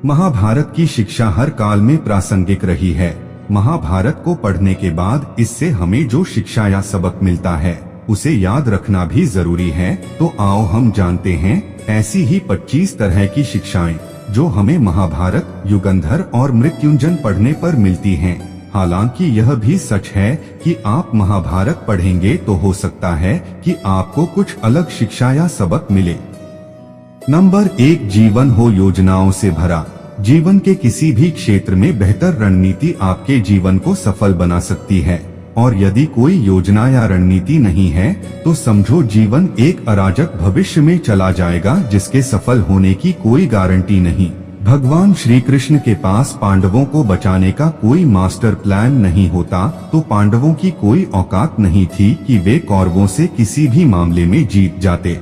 महाभारत की शिक्षा हर काल में प्रासंगिक रही है। महाभारत को पढ़ने के बाद इससे हमें जो शिक्षा या सबक मिलता है उसे याद रखना भी जरूरी है। तो आओ हम जानते हैं ऐसी ही 25 तरह की शिक्षाएं जो हमें महाभारत, युगंधर और मृत्युंजय पढ़ने पर मिलती हैं। हालांकि यह भी सच है कि आप महाभारत पढ़ेंगे तो हो सकता है कि आपको कुछ अलग शिक्षा या सबक मिले। नंबर 1, जीवन हो योजनाओं से भरा। जीवन के किसी भी क्षेत्र में बेहतर रणनीति आपके जीवन को सफल बना सकती है, और यदि कोई योजना या रणनीति नहीं है तो समझो जीवन एक अराजक भविष्य में चला जाएगा जिसके सफल होने की कोई गारंटी नहीं। भगवान श्री कृष्ण के पास पांडवों को बचाने का कोई मास्टर प्लान नहीं होता तो पांडवों की कोई औकात नहीं थी कि वे कौरवों से किसी भी मामले में जीत जाते।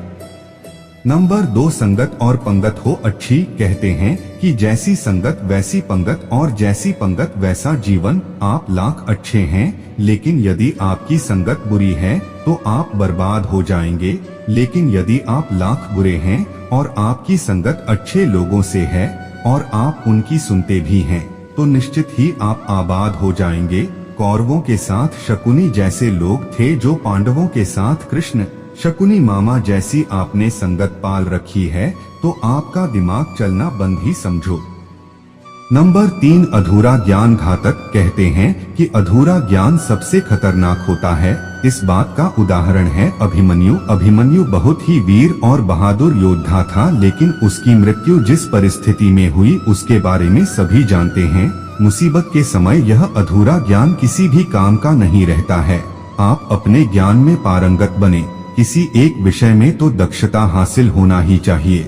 नंबर 2, संगत और पंगत हो अच्छी। कहते हैं कि जैसी संगत वैसी पंगत और जैसी पंगत वैसा जीवन। आप लाख अच्छे हैं लेकिन यदि आपकी संगत बुरी है तो आप बर्बाद हो जाएंगे, लेकिन यदि आप लाख बुरे हैं और आपकी संगत अच्छे लोगों से है और आप उनकी सुनते भी हैं तो निश्चित ही आप आबाद हो जाएंगे। कौरवों के साथ शकुनी जैसे लोग थे जो पांडवों के साथ कृष्ण, शकुनी मामा जैसी आपने संगत पाल रखी है तो आपका दिमाग चलना बंद ही समझो। नंबर 3, अधूरा ज्ञान घातक। कहते हैं कि अधूरा ज्ञान सबसे खतरनाक होता है। इस बात का उदाहरण है अभिमन्यु। अभिमन्यु बहुत ही वीर और बहादुर योद्धा था, लेकिन उसकी मृत्यु जिस परिस्थिति में हुई उसके बारे में सभी जानते हैं। मुसीबत के समय यह अधूरा ज्ञान किसी भी काम का नहीं रहता है। आप अपने ज्ञान में पारंगत बने, किसी एक विषय में तो दक्षता हासिल होना ही चाहिए।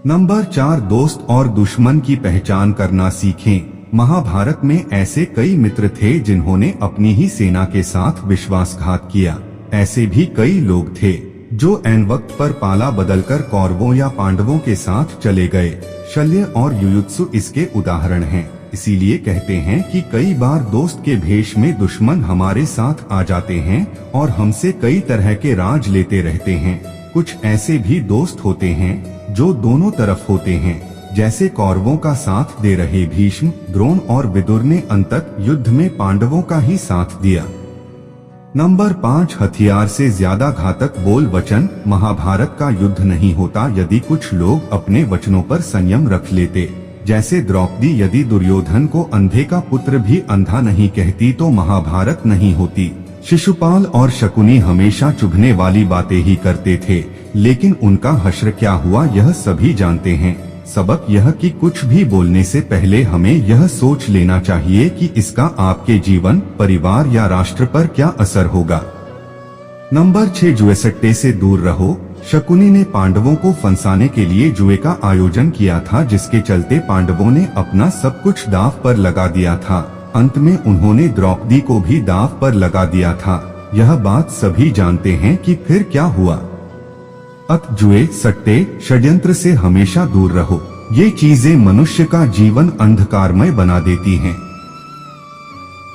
नंबर 4, दोस्त और दुश्मन की पहचान करना सीखें। महाभारत में ऐसे कई मित्र थे जिन्होंने अपनी ही सेना के साथ विश्वासघात किया। ऐसे भी कई लोग थे जो ऐन वक्त पर पाला बदलकर कौरवों या पांडवों के साथ चले गए। शल्य और युयुत्सु इसके उदाहरण हैं। इसीलिए कहते हैं कि कई बार दोस्त के भेष में दुश्मन हमारे साथ आ जाते हैं और हमसे कई तरह के राज लेते रहते हैं। कुछ ऐसे भी दोस्त होते हैं जो दोनों तरफ होते हैं, जैसे कौरवों का साथ दे रहे भीष्म, द्रोण और विदुर ने अंततः युद्ध में पांडवों का ही साथ दिया। नंबर 5, हथियार से ज्यादा घातक बोल वचन। महाभारत का युद्ध नहीं होता यदि कुछ लोग अपने वचनों पर संयम रख लेते। जैसे द्रौपदी यदि दुर्योधन को अंधे का पुत्र भी अंधा नहीं कहती तो महाभारत नहीं होती। शिशुपाल और शकुनी हमेशा चुभने वाली बातें ही करते थे, लेकिन उनका हश्र क्या हुआ यह सभी जानते हैं। सबक यह कि कुछ भी बोलने से पहले हमें यह सोच लेना चाहिए कि इसका आपके जीवन, परिवार या राष्ट्र पर क्या असर होगा। नंबर 6, जुएसट्टे से दूर रहो। शकुनी ने पांडवों को फंसाने के लिए जुए का आयोजन किया था, जिसके चलते पांडवों ने अपना सब कुछ दांव पर लगा दिया था। अंत में उन्होंने द्रौपदी को भी दांव पर लगा दिया था। यह बात सभी जानते हैं कि फिर क्या हुआ। जुए, सट्टे, षड्यंत्र से हमेशा दूर रहो। ये चीजें मनुष्य का जीवन अंधकारमय बना देती हैं।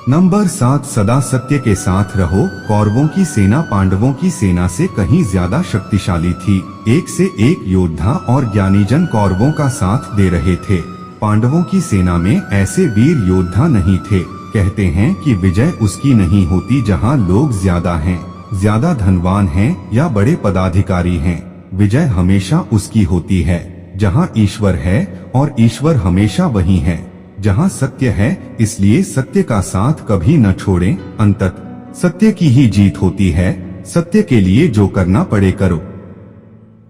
नंबर 7, सदा सत्य के साथ रहो। कौरवों की सेना पांडवों की सेना से कहीं ज्यादा शक्तिशाली थी। एक से एक योद्धा और ज्ञानीजन कौरवों का साथ दे रहे थे। पांडवों की सेना में ऐसे वीर योद्धा नहीं थे। कहते हैं कि विजय उसकी नहीं होती जहां लोग ज्यादा हैं, ज्यादा धनवान हैं या बड़े पदाधिकारी हैं। विजय हमेशा उसकी होती है जहां ईश्वर है, और ईश्वर हमेशा वही है जहां सत्य है। इसलिए सत्य का साथ कभी न छोड़ें। अंततः सत्य की ही जीत होती है। सत्य के लिए जो करना पड़े करो।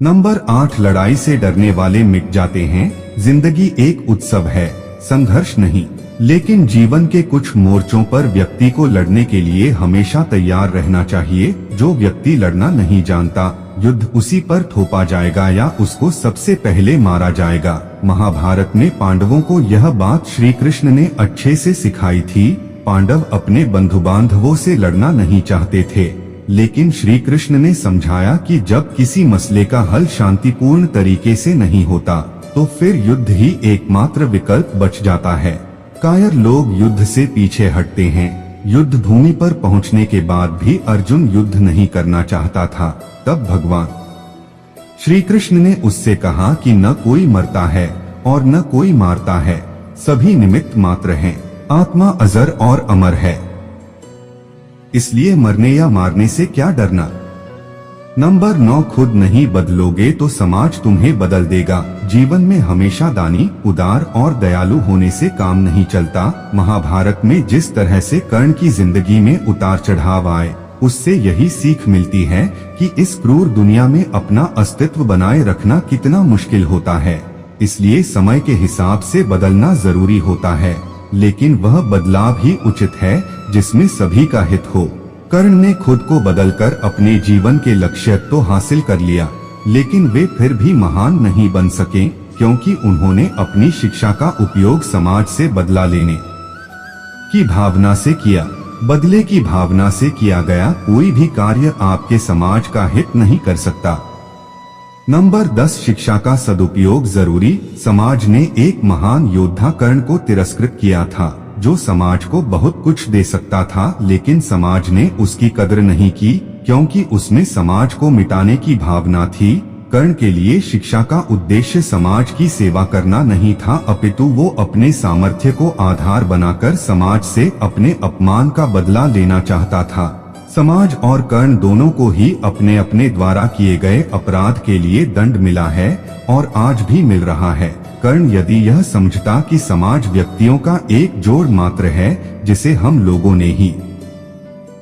नंबर 8, लड़ाई से डरने वाले मिट जाते हैं। जिंदगी एक उत्सव है, संघर्ष नहीं। लेकिन जीवन के कुछ मोर्चों पर व्यक्ति को लड़ने के लिए हमेशा तैयार रहना चाहिए। जो व्यक्ति लड़ना नहीं जानता, युद्ध उसी पर थोपा जाएगा या उसको सबसे पहले मारा जाएगा। महाभारत में पांडवों को यह बात श्री कृष्ण ने अच्छे से सिखाई थी। पांडव अपने बंधु बांधवों से लड़ना नहीं चाहते थे, लेकिन श्री कृष्ण ने समझाया कि जब किसी मसले का हल शांतिपूर्ण तरीके से नहीं होता तो फिर युद्ध ही एकमात्र विकल्प बच जाता है। कायर लोग युद्ध से पीछे हटते हैं। युद्ध भूमि पर पहुंचने के बाद भी अर्जुन युद्ध नहीं करना चाहता था। तब भगवान श्री कृष्ण ने उससे कहा कि न कोई मरता है और न कोई मारता है, सभी निमित्त मात्र हैं। आत्मा अजर और अमर है, इसलिए मरने या मारने से क्या डरना। नंबर 9, खुद नहीं बदलोगे तो समाज तुम्हें बदल देगा। जीवन में हमेशा दानी, उदार और दयालु होने से काम नहीं चलता। महाभारत में जिस तरह से कर्ण की जिंदगी में उतार चढ़ाव आए, उससे यही सीख मिलती है कि इस क्रूर दुनिया में अपना अस्तित्व बनाए रखना कितना मुश्किल होता है। इसलिए समय के हिसाब से बदलना जरूरी होता है, लेकिन वह बदलाव ही उचित है जिसमें सभी का हित हो। कर्ण ने खुद को बदलकर अपने जीवन के लक्ष्य तो हासिल कर लिया, लेकिन वे फिर भी महान नहीं बन सके, क्योंकि उन्होंने अपनी शिक्षा का उपयोग समाज से बदला लेने की भावना से किया। बदले की भावना से किया गया कोई भी कार्य आपके समाज का हित नहीं कर सकता। नंबर 10, शिक्षा का सदुपयोग जरूरी। समाज ने एक महान योद्धा कर्ण को तिरस्कृत किया था, जो समाज को बहुत कुछ दे सकता था, लेकिन समाज ने उसकी कदर नहीं की, क्योंकि उसमें समाज को मिटाने की भावना थी। कर्ण के लिए शिक्षा का उद्देश्य समाज की सेवा करना नहीं था, अपितु वो अपने सामर्थ्य को आधार बनाकर समाज से अपने अपमान का बदला लेना चाहता था। समाज और कर्ण दोनों को ही अपने अपने द्वारा किए गए अपराध के लिए दंड मिला है और आज भी मिल रहा है। कर्ण यदि यह समझता कि समाज व्यक्तियों का एक जोड़ मात्र है जिसे हम लोगों ने ही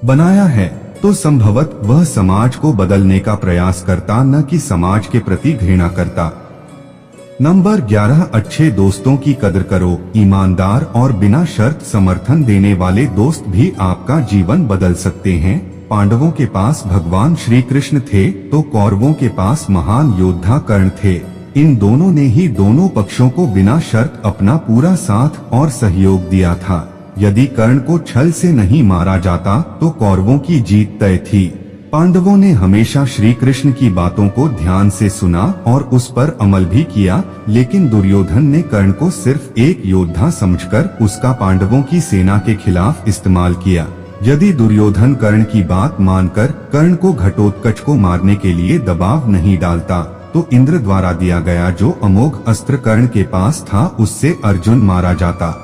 बनाया है, तो संभवत वह समाज को बदलने का प्रयास करता, न कि समाज के प्रति घृणा करता। नंबर 11, अच्छे दोस्तों की कदर करो। ईमानदार और बिना शर्त समर्थन देने वाले दोस्त भी आपका जीवन बदल सकते हैं। पांडवों के पास भगवान श्री कृष्ण थे, तो कौरवों के पास महान योद्धा कर्ण थे। इन दोनों ने ही दोनों पक्षों को बिना शर्त अपना पूरा साथ और सहयोग दिया था। यदि कर्ण को छल से नहीं मारा जाता तो कौरवों की जीत तय थी। पांडवों ने हमेशा श्री कृष्ण की बातों को ध्यान से सुना और उस पर अमल भी किया, लेकिन दुर्योधन ने कर्ण को सिर्फ एक योद्धा समझकर उसका पांडवों की सेना के खिलाफ इस्तेमाल किया। यदि दुर्योधन कर्ण की बात मानकर कर्ण को घटोत्कच को मारने के लिए दबाव नहीं डालता, तो इंद्र द्वारा दिया गया जो अमोघ अस्त्र कर्ण के पास था, उससे अर्जुन मारा जाता।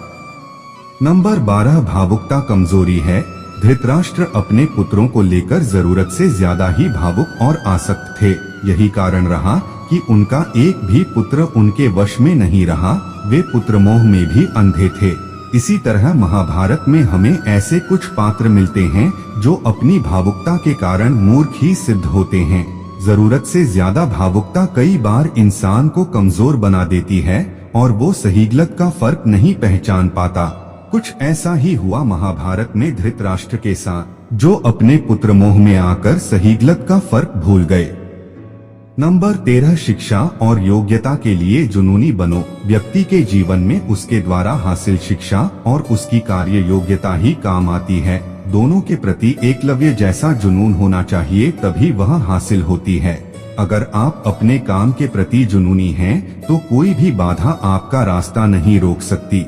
नंबर 12, भावुकता कमजोरी है। धृतराष्ट्र अपने पुत्रों को लेकर जरूरत से ज्यादा ही भावुक और आसक्त थे। यही कारण रहा कि उनका एक भी पुत्र उनके वश में नहीं रहा। वे पुत्र मोह में भी अंधे थे। इसी तरह महाभारत में हमें ऐसे कुछ पात्र मिलते हैं जो अपनी भावुकता के कारण मूर्ख ही सिद्ध होते हैं। जरूरत से ज्यादा भावुकता कई बार इंसान को कमजोर बना देती है और वो सही गलत का फर्क नहीं पहचान पाता। कुछ ऐसा ही हुआ महाभारत में धृतराष्ट्र के साथ, जो अपने पुत्र मोह में आकर सही गलत का फर्क भूल गए। नंबर 13, शिक्षा और योग्यता के लिए जुनूनी बनो। व्यक्ति के जीवन में उसके द्वारा हासिल शिक्षा और उसकी कार्य योग्यता ही काम आती है। दोनों के प्रति एकलव्य जैसा जुनून होना चाहिए, तभी वह हासिल होती है। अगर आप अपने काम के प्रति जुनूनी हैं, तो कोई भी बाधा आपका रास्ता नहीं रोक सकती।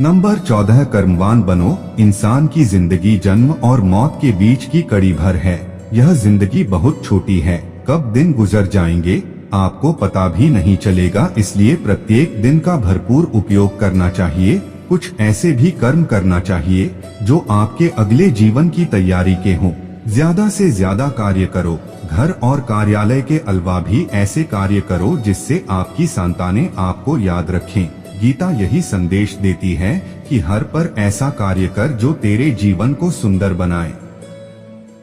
नंबर 14, कर्मवान बनो। इंसान की जिंदगी जन्म और मौत के बीच की कड़ी भर है। यह जिंदगी बहुत छोटी है, कब दिन गुजर जाएंगे आपको पता भी नहीं चलेगा, इसलिए प्रत्येक दिन का भरपूर उपयोग करना चाहिए। कुछ ऐसे भी कर्म करना चाहिए जो आपके अगले जीवन की तैयारी के हों। ज्यादा से ज्यादा कार्य करो। घर और कार्यालय के अलावा भी ऐसे कार्य करो जिससे आपकी संतानें आपको याद रखें। गीता यही संदेश देती है कि हर पर ऐसा कार्य कर जो तेरे जीवन को सुंदर बनाए।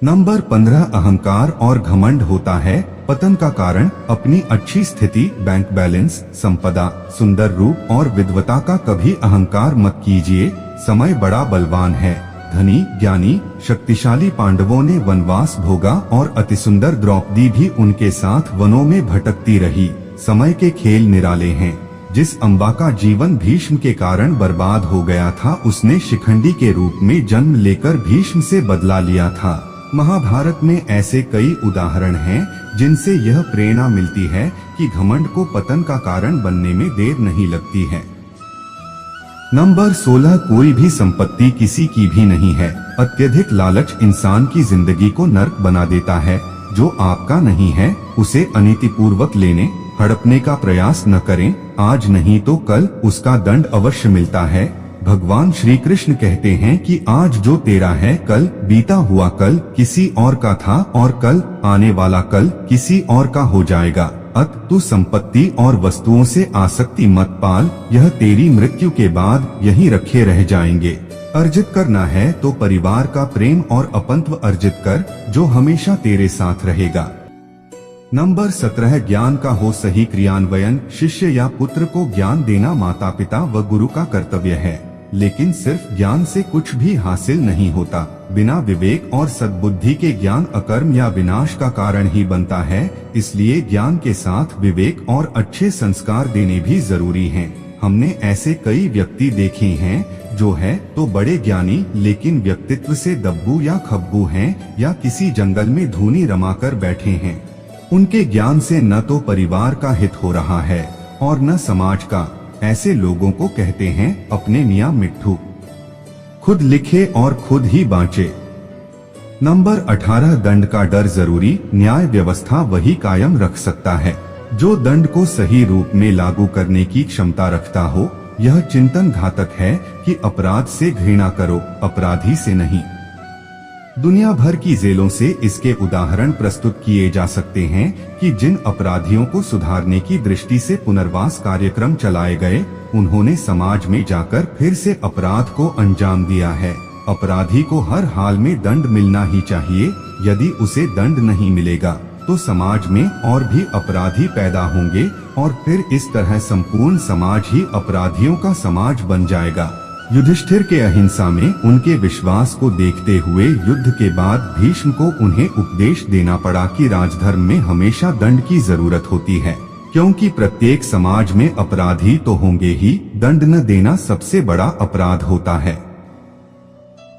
नंबर 15, अहंकार और घमंड होता है पतन का कारण। अपनी अच्छी स्थिति, बैंक बैलेंस, संपदा, सुंदर रूप और विद्वता का कभी अहंकार मत कीजिए। समय बड़ा बलवान है। धनी, ज्ञानी, शक्तिशाली पांडवों ने वनवास भोगा और अतिसुंदर द्रौपदी भी उनके साथ वनों में भटकती रही। समय के खेल निराले हैं। जिस अम्बा का जीवन भीष्म के कारण बर्बाद हो गया था, उसने शिखंडी के रूप में जन्म लेकर भीष्म से बदला लिया था। महाभारत में ऐसे कई उदाहरण हैं जिनसे यह प्रेरणा मिलती है कि घमंड को पतन का कारण बनने में देर नहीं लगती है। नंबर 16, कोई भी संपत्ति किसी की भी नहीं है। अत्यधिक लालच इंसान की जिंदगी को नर्क बना देता है। जो आपका नहीं है उसे अनीतिपूर्वक लेने, हड़पने का प्रयास न करें, आज नहीं तो कल उसका दंड अवश्य मिलता है। भगवान श्री कृष्ण कहते हैं कि आज जो तेरा है कल बीता हुआ कल किसी और का था और कल आने वाला कल किसी और का हो जाएगा। अत तू संपत्ति और वस्तुओं से आसक्ति मत पाल, यह तेरी मृत्यु के बाद यहीं रखे रह जाएंगे। अर्जित करना है तो परिवार का प्रेम और अपनत्व अर्जित कर, जो हमेशा तेरे साथ रहेगा। नंबर 17 ज्ञान का हो सही क्रियान्वयन। शिष्य या पुत्र को ज्ञान देना माता पिता व गुरु का कर्तव्य है, लेकिन सिर्फ ज्ञान से कुछ भी हासिल नहीं होता। बिना विवेक और सद्बुद्धि के ज्ञान अकर्म या विनाश का कारण ही बनता है, इसलिए ज्ञान के साथ विवेक और अच्छे संस्कार देने भी जरूरी हैं। हमने ऐसे कई व्यक्ति देखे हैं जो है तो बड़े ज्ञानी लेकिन व्यक्तित्व से दब्बू या खब्बू हैं या किसी जंगल में धूनी रमाकर बैठे हैं। उनके ज्ञान से न तो परिवार का हित हो रहा है और न समाज का। ऐसे लोगों को कहते हैं अपने मियां मिट्ठू। खुद लिखे और खुद ही बांचे। नंबर 18 दंड का डर जरूरी। न्याय व्यवस्था वही कायम रख सकता है जो दंड को सही रूप में लागू करने की क्षमता रखता हो। यह चिंतन घातक है कि अपराध से घृणा करो, अपराधी से नहीं। दुनिया भर की जेलों से इसके उदाहरण प्रस्तुत किए जा सकते हैं कि जिन अपराधियों को सुधारने की दृष्टि से पुनर्वास कार्यक्रम चलाए गए, उन्होंने समाज में जाकर फिर से अपराध को अंजाम दिया है। अपराधी को हर हाल में दंड मिलना ही चाहिए। यदि उसे दंड नहीं मिलेगा तो समाज में और भी अपराधी पैदा होंगे और फिर इस तरह संपूर्ण समाज ही अपराधियों का समाज बन जाएगा। युधिष्ठिर के अहिंसा में उनके विश्वास को देखते हुए युद्ध के बाद भीष्म को उन्हें उपदेश देना पड़ा कि राजधर्म में हमेशा दंड की जरूरत होती है, क्योंकि प्रत्येक समाज में अपराधी तो होंगे ही, दंड न देना सबसे बड़ा अपराध होता है।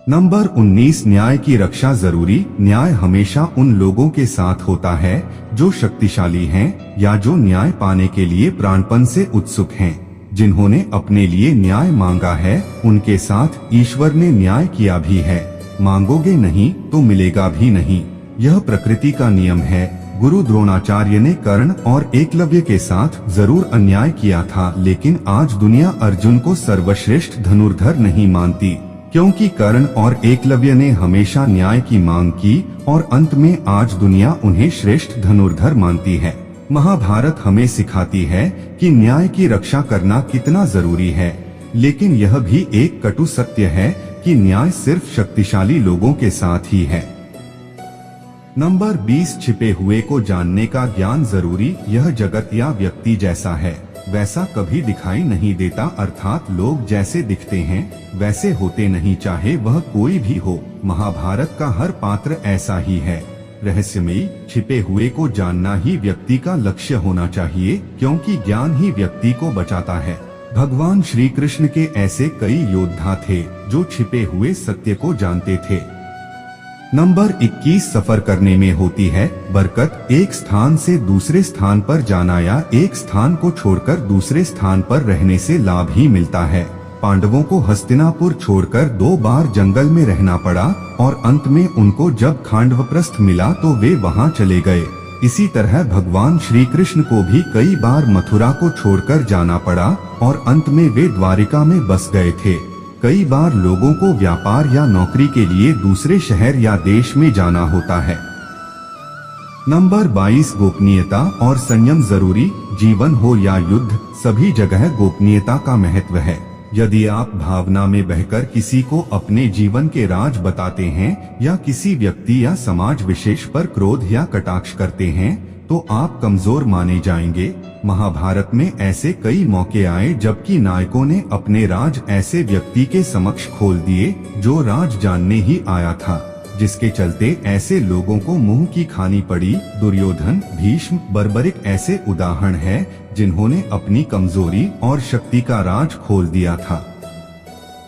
नंबर 19 न्याय की रक्षा जरूरी। न्याय हमेशा उन लोगों के साथ होता है जो शक्तिशाली हैं या जो न्याय पाने के लिए प्राणपण से उत्सुक हैं। जिन्होंने अपने लिए न्याय मांगा है उनके साथ ईश्वर ने न्याय किया भी है। मांगोगे नहीं तो मिलेगा भी नहीं, यह प्रकृति का नियम है। गुरु द्रोणाचार्य ने कर्ण और एकलव्य के साथ जरूर अन्याय किया था, लेकिन आज दुनिया अर्जुन को सर्वश्रेष्ठ धनुर्धर नहीं मानती, क्योंकि कर्ण और एकलव्य ने हमेशा न्याय की मांग की और अंत में आज दुनिया उन्हें श्रेष्ठ धनुर्धर मानती है। महाभारत हमें सिखाती है कि न्याय की रक्षा करना कितना जरूरी है, लेकिन यह भी एक कटु सत्य है कि न्याय सिर्फ शक्तिशाली लोगों के साथ ही है। नंबर 20 छिपे हुए को जानने का ज्ञान जरूरी। यह जगत या व्यक्ति जैसा है वैसा कभी दिखाई नहीं देता, अर्थात लोग जैसे दिखते हैं वैसे होते नहीं, चाहे वह कोई भी हो। महाभारत का हर पात्र ऐसा ही है। रहस्यमयी छिपे हुए को जानना ही व्यक्ति का लक्ष्य होना चाहिए, क्योंकि ज्ञान ही व्यक्ति को बचाता है। भगवान श्री कृष्ण के ऐसे कई योद्धा थे जो छिपे हुए सत्य को जानते थे। नंबर 21 सफर करने में होती है बरकत। एक स्थान से दूसरे स्थान पर जाना या एक स्थान को छोड़कर दूसरे स्थान पर रहने से लाभ ही मिलता है। पांडवों को हस्तिनापुर छोड़कर 2 बार जंगल में रहना पड़ा और अंत में उनको जब खांडवप्रस्थ मिला तो वे वहां चले गए। इसी तरह भगवान श्री कृष्ण को भी कई बार मथुरा को छोड़कर जाना पड़ा और अंत में वे द्वारिका में बस गए थे। कई बार लोगों को व्यापार या नौकरी के लिए दूसरे शहर या देश में जाना होता है। नंबर 22 गोपनीयता और संयम जरूरी। जीवन हो या युद्ध, सभी जगह गोपनीयता का महत्व है। यदि आप भावना में बहकर किसी को अपने जीवन के राज बताते हैं या किसी व्यक्ति या समाज विशेष पर क्रोध या कटाक्ष करते हैं तो आप कमजोर माने जाएंगे। महाभारत में ऐसे कई मौके आए जबकि नायकों ने अपने राज ऐसे व्यक्ति के समक्ष खोल दिए जो राज जानने ही आया था, जिसके चलते ऐसे लोगों को मुंह की खानी पड़ी। दुर्योधन, भीष्म, बर्बरिक ऐसे उदाहरण हैं जिन्होंने अपनी कमजोरी और शक्ति का राज खोल दिया था।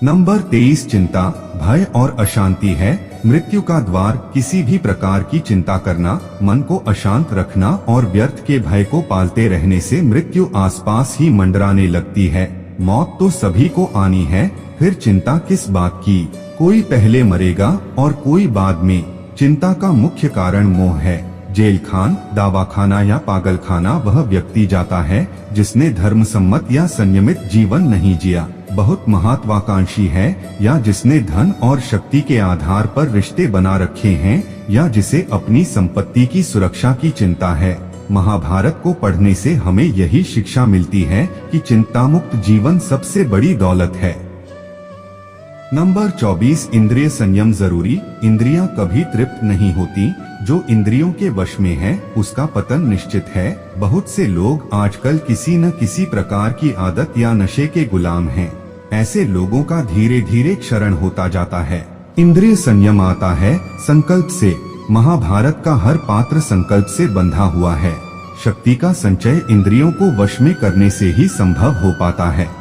नंबर 23 चिंता, भय और अशांति है मृत्यु का द्वार। किसी भी प्रकार की चिंता करना, मन को अशांत रखना और व्यर्थ के भय को पालते रहने से मृत्यु आसपास ही मंडराने लगती है। मौत तो सभी को आनी है, फिर चिंता किस बात की। कोई पहले मरेगा और कोई बाद में। चिंता का मुख्य कारण मोह है। जेल खान, दवाखाना या पागलखाना वह व्यक्ति जाता है जिसने धर्म सम्मत या संयमित जीवन नहीं जिया, बहुत महत्वाकांक्षी है, या जिसने धन और शक्ति के आधार पर रिश्ते बना रखे हैं, या जिसे अपनी संपत्ति की सुरक्षा की चिंता है। महाभारत को पढ़ने से हमें यही शिक्षा मिलती है कि चिंतामुक्त जीवन सबसे बड़ी दौलत है। नंबर 24, इंद्रिय संयम जरूरी। इंद्रियां कभी तृप्त नहीं होती। जो इंद्रियों के वश में है उसका पतन निश्चित है। बहुत से लोग आजकल किसी न किसी प्रकार की आदत या नशे के गुलाम हैं। ऐसे लोगों का धीरे धीरे क्षरण होता जाता है। इंद्रिय संयम आता है संकल्प से। महाभारत का हर पात्र संकल्प से बंधा हुआ है। शक्ति का संचय इंद्रियों को वश में करने से ही संभव हो पाता है।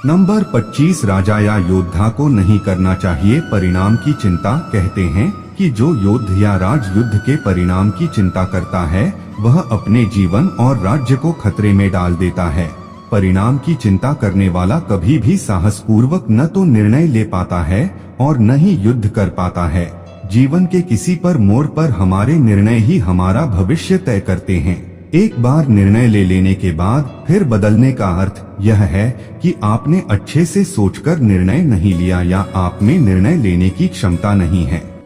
नंबर 25, राजा या योद्धा को नहीं करना चाहिए परिणाम की चिंता। कहते हैं कि जो योद्ध या राजयुद्ध के परिणाम की चिंता करता है वह अपने जीवन और राज्य को खतरे में डाल देता है। परिणाम की चिंता करने वाला कभी भी साहसपूर्वक न तो निर्णय ले पाता है और न ही युद्ध कर पाता है। जीवन के किसी पर मोड़ पर हमारे निर्णय ही हमारा भविष्य तय करते हैं। एक बार निर्णय ले लेने के बाद फिर बदलने का अर्थ यह है कि आपने अच्छे से सोचकर निर्णय नहीं लिया या आप में निर्णय लेने की क्षमता नहीं है।